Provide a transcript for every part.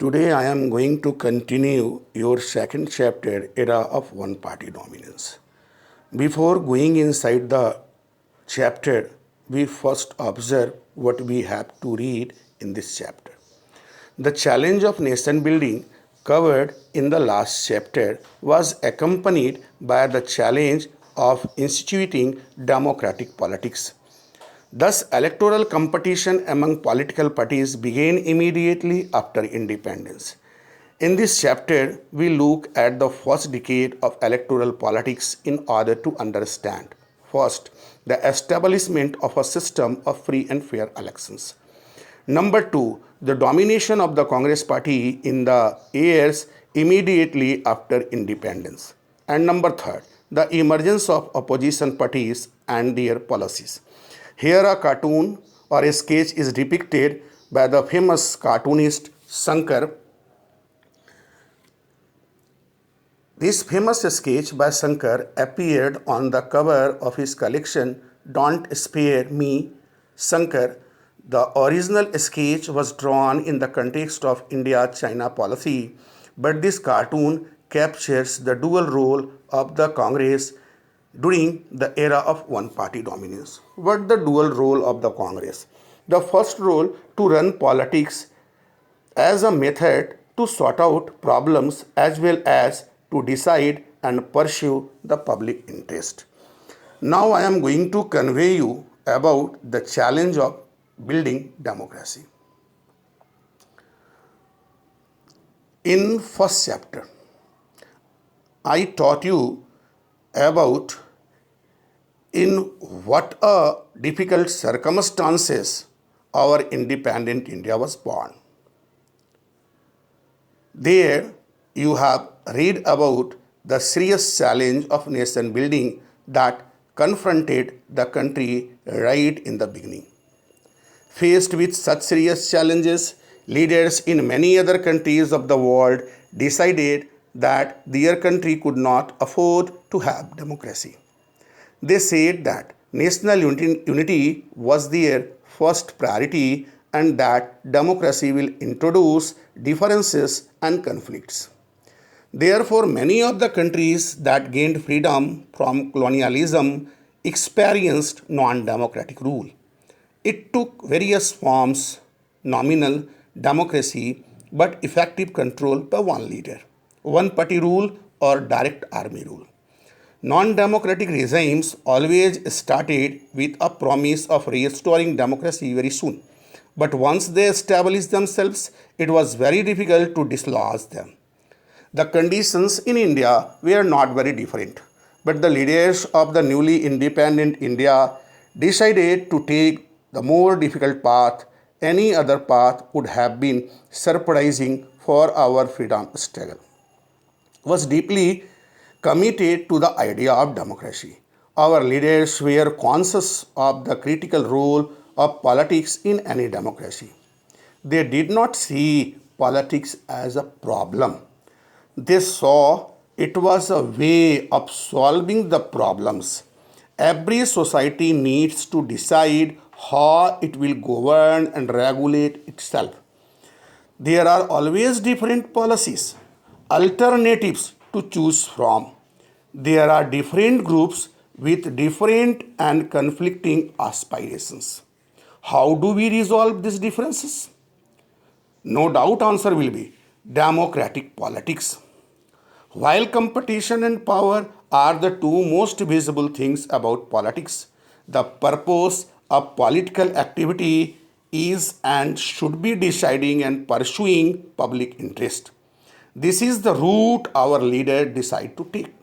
Today I am going to continue your second chapter, Era of One Party Dominance. Before going inside the chapter, we first observe what we have to read in this chapter. The challenge of nation building covered in the last chapter was accompanied by the challenge of instituting democratic politics. Thus, electoral competition among political parties began immediately after independence. In this chapter, we look at the first decade of electoral politics in order to understand, first, the establishment of a system of free and fair elections. Number two, the domination of the Congress party in the years immediately after independence. And number third, the emergence of opposition parties and their policies. Here a cartoon or a sketch is depicted by the famous cartoonist Shankar. This famous sketch by Shankar appeared on the cover of his collection Don't Spare Me, Shankar. The original sketch was drawn in the context of India-China policy, but this cartoon captures the dual role of the Congress during the era of one-party dominance. What the dual role of the Congress? The first role, to run politics as a method to sort out problems as well as to decide and pursue the public interest. Now I am going to convey you about the challenge of building democracy. In first chapter, I taught you about in what a difficult circumstances our independent India was born. There you have read about the serious challenge of nation building that confronted the country right in the beginning. Faced with such serious challenges, leaders in many other countries of the world decided that their country could not afford to have democracy. They said that national unity was their first priority and that democracy will introduce differences and conflicts. Therefore, many of the countries that gained freedom from colonialism experienced non-democratic rule. It took various forms: nominal democracy, but effective control by one leader, one party rule, or direct army rule. Non-democratic regimes always started with a promise of restoring democracy very soon. But once they established themselves, it was very difficult to dislodge them. The conditions in India were not very different, but the leaders of the newly independent India decided to take the more difficult path. Any other path would have been surprising for our freedom struggle. Was deeply committed to the idea of democracy. Our leaders were conscious of the critical role of politics in any democracy. They did not see politics as a problem. They saw it was a way of solving the problems. Every society needs to decide how it will govern and regulate itself. There are always different policies, alternatives to choose from. There are different groups with different and conflicting aspirations. How do we resolve these differences? No doubt answer will be democratic politics. While competition and power are the two most visible things about politics, the purpose of political activity is and should be deciding and pursuing public interest. This is the route our leaders decide to take.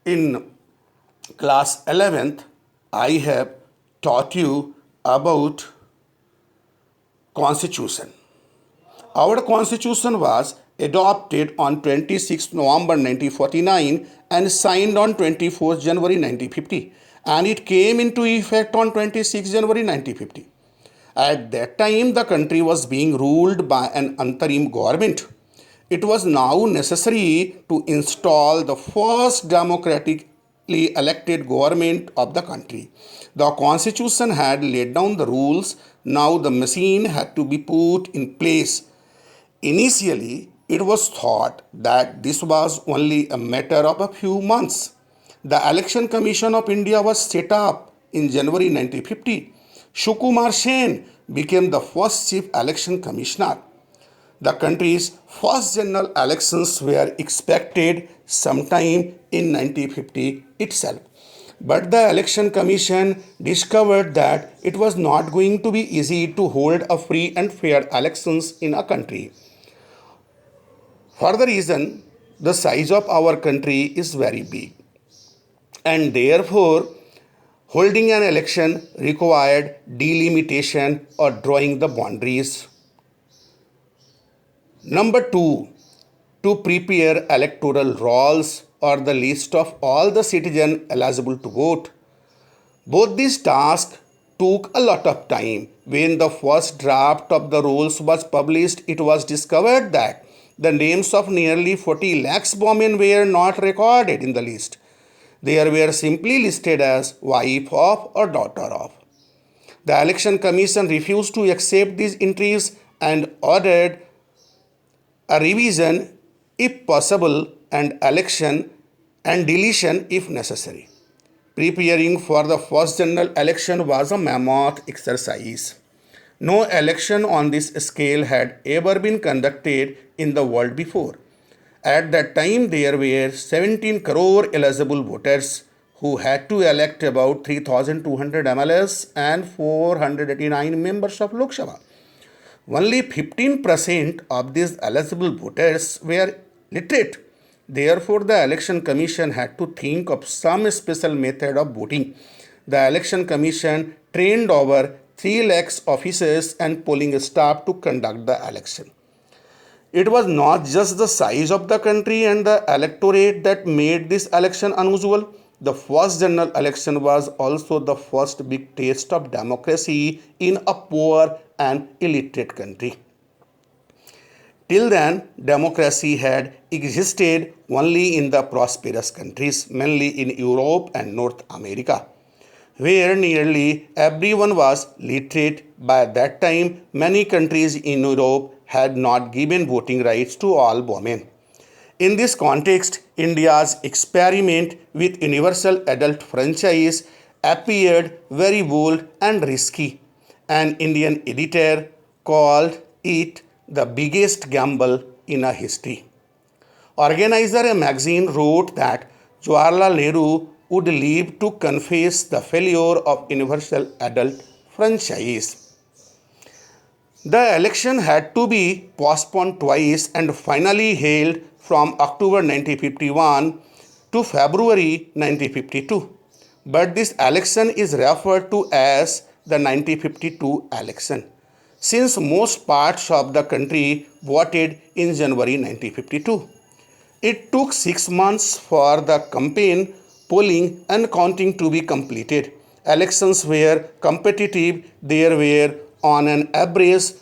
In class 11th, I have taught you about Constitution. Our Constitution was adopted on 26 November 1949 and signed on 24 January 1950, and it came into effect on 26 January 1950. At that time, the country was being ruled by an interim government. It was now necessary to install the first democratically elected government of the country. The Constitution had laid down the rules Now the machine had to be put in place. Initially, it was thought that this was only a matter of a few months. The Election Commission of India was set up in January 1950. Sukumar Sen became the first chief election commissioner. The country's first general elections were expected sometime in 1950 itself. But the Election Commission discovered that it was not going to be easy to hold a free and fair elections in a country. For the reason, the size of our country is very big, and therefore holding an election required delimitation or drawing the boundaries. Number two, to prepare electoral rolls or the list of all the citizens eligible to vote. Both these tasks took a lot of time. When the first draft of the rules was published, it was discovered that the names of nearly 40 lakhs women were not recorded in the list. They were simply listed as wife of or daughter of. The Election Commission refused to accept these entries and ordered a revision if possible and election and deletion if necessary. Preparing for the first general election was a mammoth exercise. No election on this scale had ever been conducted in the world before. At that time, there were 17 crore eligible voters who had to elect about 3,200 MLAs and 489 members of Lok Sabha. Only 15% of these eligible voters were literate. Therefore, the Election Commission had to think of some special method of voting. The Election Commission trained over 3 lakhs officers and polling staff to conduct the election. It was not just the size of the country and the electorate that made this election unusual. The first general election was also the first big taste of democracy in a poor and illiterate country. Till then, democracy had existed only in the prosperous countries, mainly in Europe and North America, where nearly everyone was literate. By that time, many countries in Europe had not given voting rights to all women. In this context, India's experiment with universal adult franchise appeared very bold and risky. An Indian editor called it the biggest gamble in a history. Organizer a magazine wrote that Jawaharlal Nehru would leave to confess the failure of universal adult franchise. The election had to be postponed twice and finally held from October 1951 to February 1952. But this election is referred to as the 1952 election, since most parts of the country voted in January 1952. It took 6 months for the campaign, polling and counting to be completed. Elections were competitive. There were on an average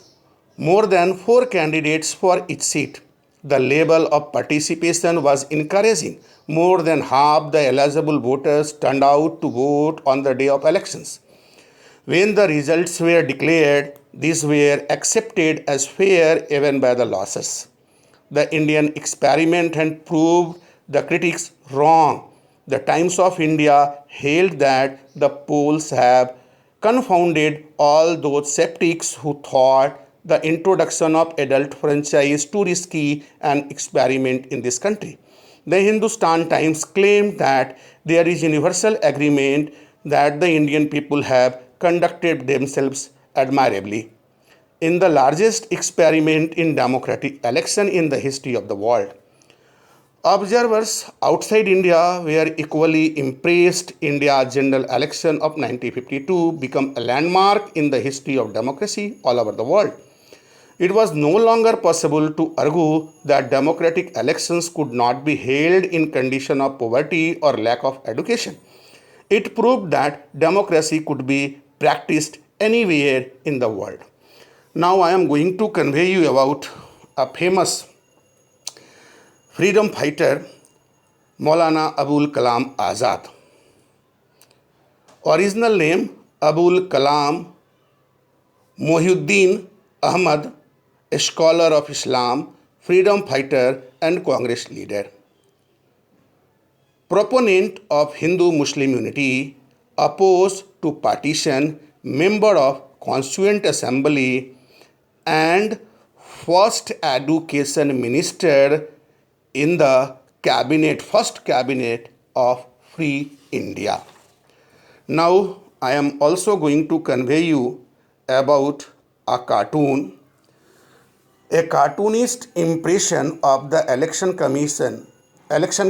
more than 4 candidates for each seat. The level of participation was encouraging. More than half the eligible voters turned out to vote on the day of elections. When the results were declared, these were accepted as fair even by the losses. The Indian experiment had proved the critics wrong. The Times of India held that the polls have confounded all those skeptics who thought the introduction of adult franchise too risky an experiment in this country. The Hindustan Times claimed that there is universal agreement that the Indian people have conducted themselves admirably in the largest experiment in democratic election in the history of the world. Observers outside India were equally impressed. India's general election of 1952 became a landmark in the history of democracy all over the world. It was no longer possible to argue that democratic elections could not be held in condition of poverty or lack of education. It proved that democracy could be practiced anywhere in the world. Now I am going to convey you about a famous freedom fighter, Maulana Abul Kalam Azad. Original name Abul Kalam Mohiuddin Ahmad, a scholar of Islam, freedom fighter, and Congress leader. Proponent of Hindu-Muslim unity, opposed to partition, member of Constituent Assembly, and first education minister in the first cabinet of Free India. Now I am also going to convey you about a cartoon, a cartoonist impression of the election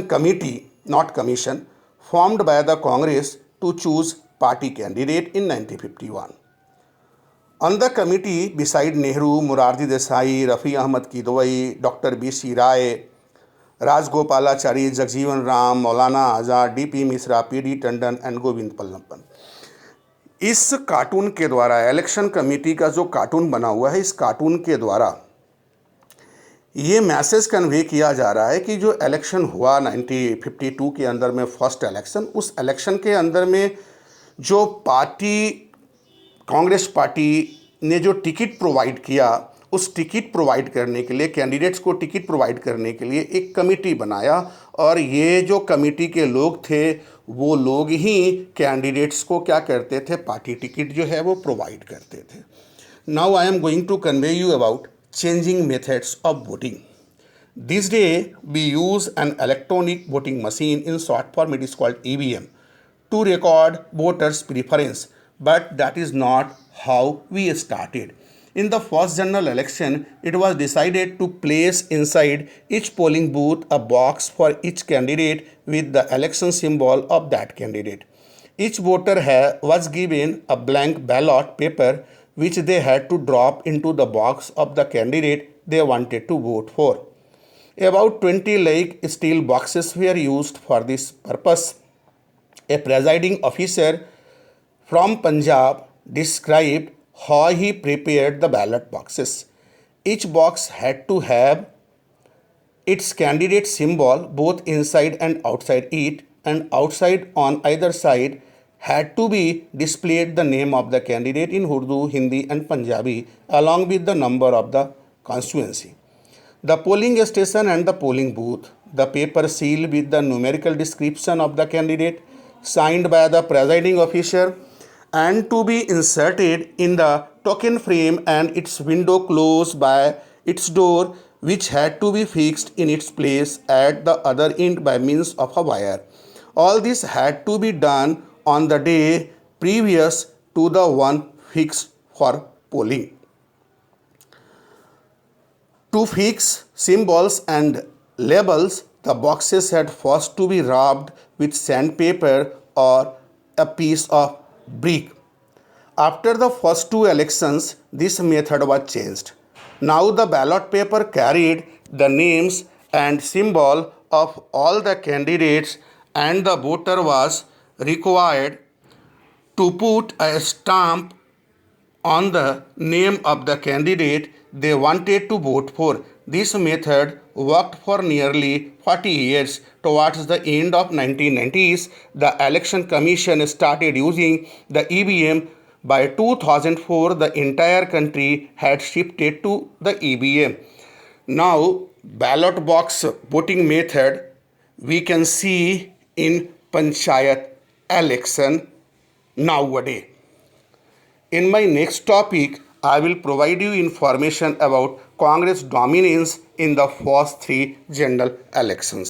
committee, not commission, formed by the Congress to choose party candidate in 1951. On the committee, beside Nehru, Morarji Desai, Rafi Ahmad Kidwai, Dr. B.C. Rai, Rajgopalachari, Jagjeevan Ram, Maulana Azad, D.P. Misra, P.D. Tandon and Govind Pallavan. इस cartoon के द्वारा, election committee का जो cartoon बना हुआ है, इस cartoon के द्वारा ये मैसेज कन्वे किया जा रहा है कि जो इलेक्शन हुआ 1952 के अंदर में फर्स्ट इलेक्शन, उस इलेक्शन के अंदर में जो पार्टी, कांग्रेस पार्टी ने जो टिकट प्रोवाइड किया, उस टिकट प्रोवाइड करने के लिए, कैंडिडेट्स को टिकट प्रोवाइड करने के लिए एक कमेटी बनाया, और ये जो कमेटी के लोग थे वो लोग ही कैंडिडेट्स को क्या करते थे, पार्टी टिकट जो है वो प्रोवाइड करते थे. Now I am going to convey you about changing methods of voting. This day we use an electronic voting machine, in short form it is called EVM, to record voters' preference, but that is not how we started. In the first general election, it was decided to place inside each polling booth a box for each candidate with the election symbol of that candidate. Each voter was given a blank ballot paper which they had to drop into the box of the candidate they wanted to vote for. About 20 like steel boxes were used for this purpose. A presiding officer from Punjab described how he prepared the ballot boxes. Each box had to have its candidate symbol both inside and outside it, and outside on either side had to be displayed the name of the candidate in Urdu, Hindi and Punjabi along with the number of the constituency. The polling station and the polling booth, the paper sealed with the numerical description of the candidate signed by the presiding officer, and to be inserted in the token frame, and its window closed by its door, which had to be fixed in its place at the other end by means of a wire. All this had to be done on the day previous to the one fixed for polling. To fix symbols and labels, the boxes had first to be rubbed with sandpaper or a piece of brick. After the first two elections, this method was changed. Now the ballot paper carried the names and symbol of all the candidates, and the voter was required to put a stamp on the name of the candidate they wanted to vote for. This method worked for nearly 40 years. Towards the end of 1990s, the Election Commission started using the EVM. By 2004, the entire country had shifted to the EVM. Now, ballot box voting method we can see in Panchayat election nowadays. In my next topic, I will provide you information about Congress dominance in the first three general elections.